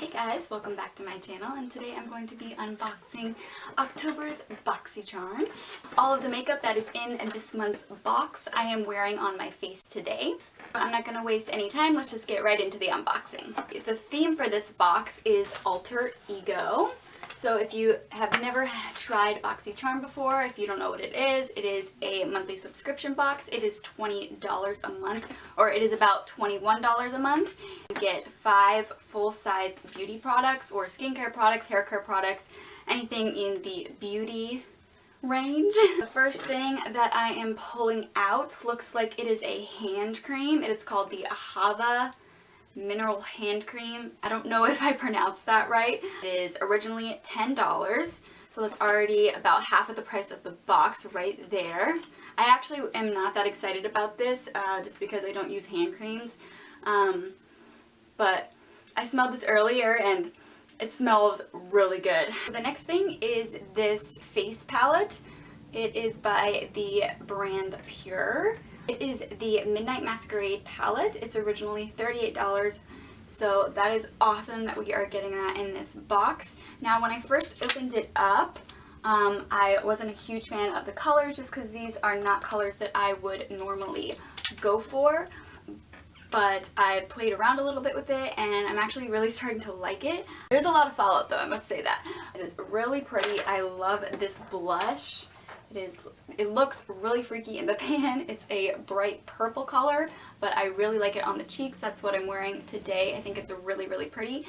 Hey guys, welcome back to my channel, and today I'm going to be unboxing October's Boxycharm. All of the makeup that is in this month's box I am wearing on my face today. I'm not going to waste any time, let's just get right into the unboxing. The theme for this box is Alter Ego. So if you have never tried Boxycharm before, if you don't know what it is a monthly subscription box. It is $20 a month, or it is about $21 a month. You get 5 full-sized beauty products or skincare products, hair care products, anything in the beauty range. The first thing that I am pulling out looks like it is a hand cream. It is called the Ahava mineral hand cream. I don't know if I pronounced that right. It is originally $10, so that's already about half of the price of the box right there. I actually am not that excited about this just because I don't use hand creams, but I smelled this earlier and it smells really good. The next thing is this face palette. It is by the brand Pure. It is the Midnight Masquerade palette. It's originally $38, so that is awesome that we are getting that in this box. Now, when I first opened it up, I wasn't a huge fan of the colors just because these are not colors that I would normally go for. But I played around a little bit with it and I'm actually really starting to like it. There's a lot of fallout though, I must say that. It is really pretty. I love this blush. It looks really freaky in the pan. It's a bright purple color, but I really like it on the cheeks. That's what I'm wearing today. I think it's really, really pretty.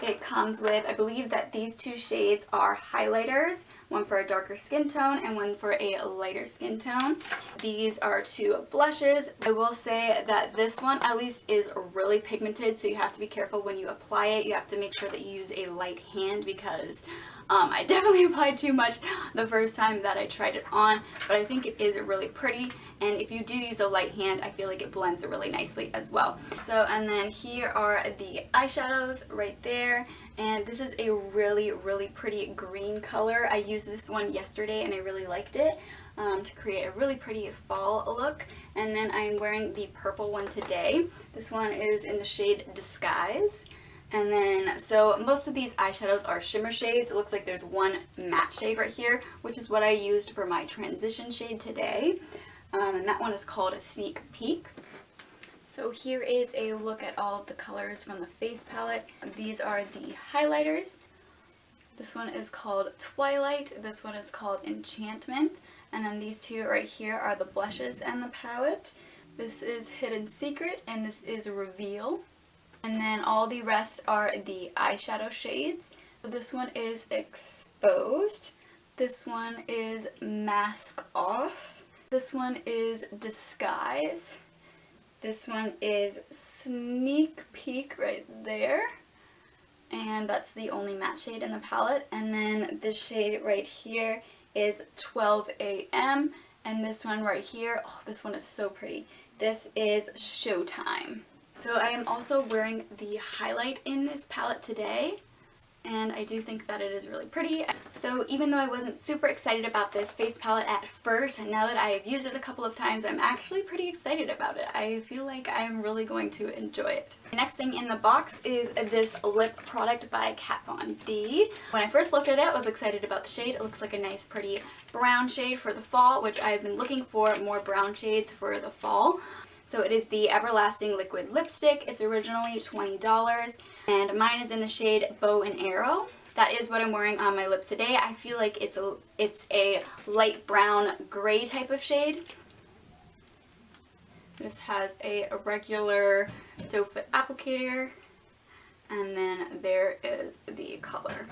It comes with, I believe that these two shades are highlighters, one for a darker skin tone and one for a lighter skin tone. These are 2 blushes. I will say that this one at least is really pigmented, so you have to be careful when you apply it. You have to make sure that you use a light hand because I definitely applied too much the first time that I tried it on, but I think it is really pretty, and if you do use a light hand, I feel like it blends really nicely as well. So, and then here are the eyeshadows right there, and this is a really, really pretty green color. I used this one yesterday and I really liked it to create a really pretty fall look, and then I'm wearing the purple one today. This one is in the shade Disguise. And then, so most of these eyeshadows are shimmer shades. It looks like there's one matte shade right here, which is what I used for my transition shade today. And that one is called a Sneak Peek. So here is a look at all of the colors from the face palette. These are the highlighters. This one is called Twilight. This one is called Enchantment. And then these 2 right here are the blushes and the palette. This is Hidden Secret and this is Reveal. And then all the rest are the eyeshadow shades. So this one is Exposed. This one is Mask Off. This one is Disguise. This one is Sneak Peek right there. And that's the only matte shade in the palette. And then this shade right here is 12 a.m. And this one right here, oh, this one is so pretty. This is Showtime. So I am also wearing the highlight in this palette today, and I do think that it is really pretty. So even though I wasn't super excited about this face palette at first, now that I have used it a couple of times, I'm actually pretty excited about it. I feel like I'm really going to enjoy it. The next thing in the box is this lip product by Kat Von D. When I first looked at it, I was excited about the shade. It looks like a nice pretty brown shade for the fall, which I've been looking for more brown shades for the fall. So it is the Everlasting Liquid Lipstick. It's originally $20, and mine is in the shade Bow and Arrow. That is what I'm wearing on my lips today. I feel like it's a light brown gray type of shade. This has a regular doe foot applicator, and then there is the color.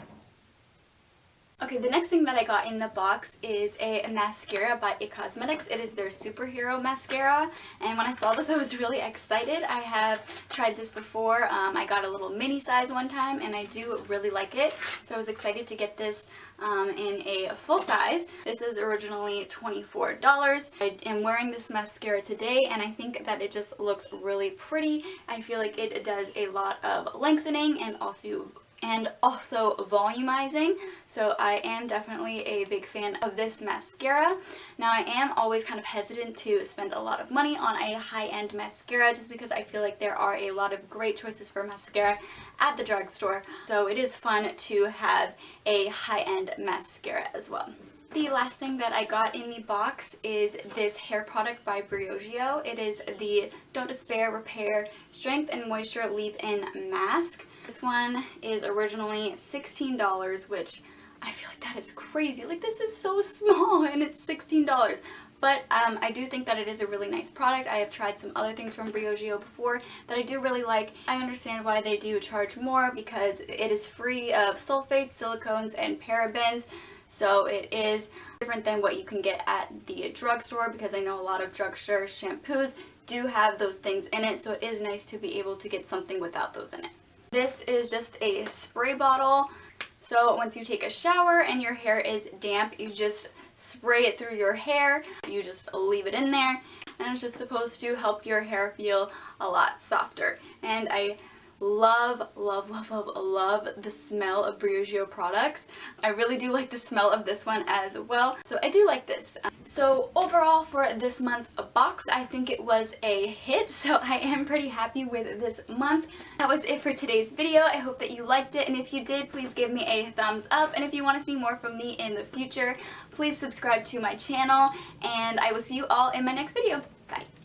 Okay, the next thing that I got in the box is a mascara by It Cosmetics. It is their superhero mascara, and when I saw this I was really excited. I have tried this before. I got a little mini size one time and I do really like it, so I was excited to get this in a full size. This is originally $24. I am wearing this mascara today and I think that it just looks really pretty. I feel like it does a lot of lengthening and and also Volumizing. So I am definitely a big fan of this mascara. Now I am always kind of hesitant to spend a lot of money on a high-end mascara just because I feel like there are a lot of great choices for mascara at the drugstore. So it is fun to have a high-end mascara as well. The last thing that I got in the box is this hair product by Briogeo. It is the Don't Despair Repair Strength and Moisture Leave-In Mask. This one is originally $16, which I feel like that is crazy. Like, this is so small and it's $16. But I do think that it is a really nice product. I have tried some other things from Briogeo before that I do really like. I understand why they do charge more because it is free of sulfates, silicones, and parabens. So it is different than what you can get at the drugstore, because I know a lot of drugstore shampoos do have those things in it. So it is nice to be able to get something without those in it. This is just a spray bottle. So once you take a shower and your hair is damp, you just spray it through your hair. You just leave it in there, and it's just supposed to help your hair feel a lot softer. And I love the smell of Briogeo products. I really do like the smell of this one as well. So I do like this. So overall for this month's box, I think it was a hit. So I am pretty happy with this month. That was it for today's video. I hope that you liked it. And if you did, please give me a thumbs up. And if you want to see more from me in the future, please subscribe to my channel. And I will see you all in my next video. Bye.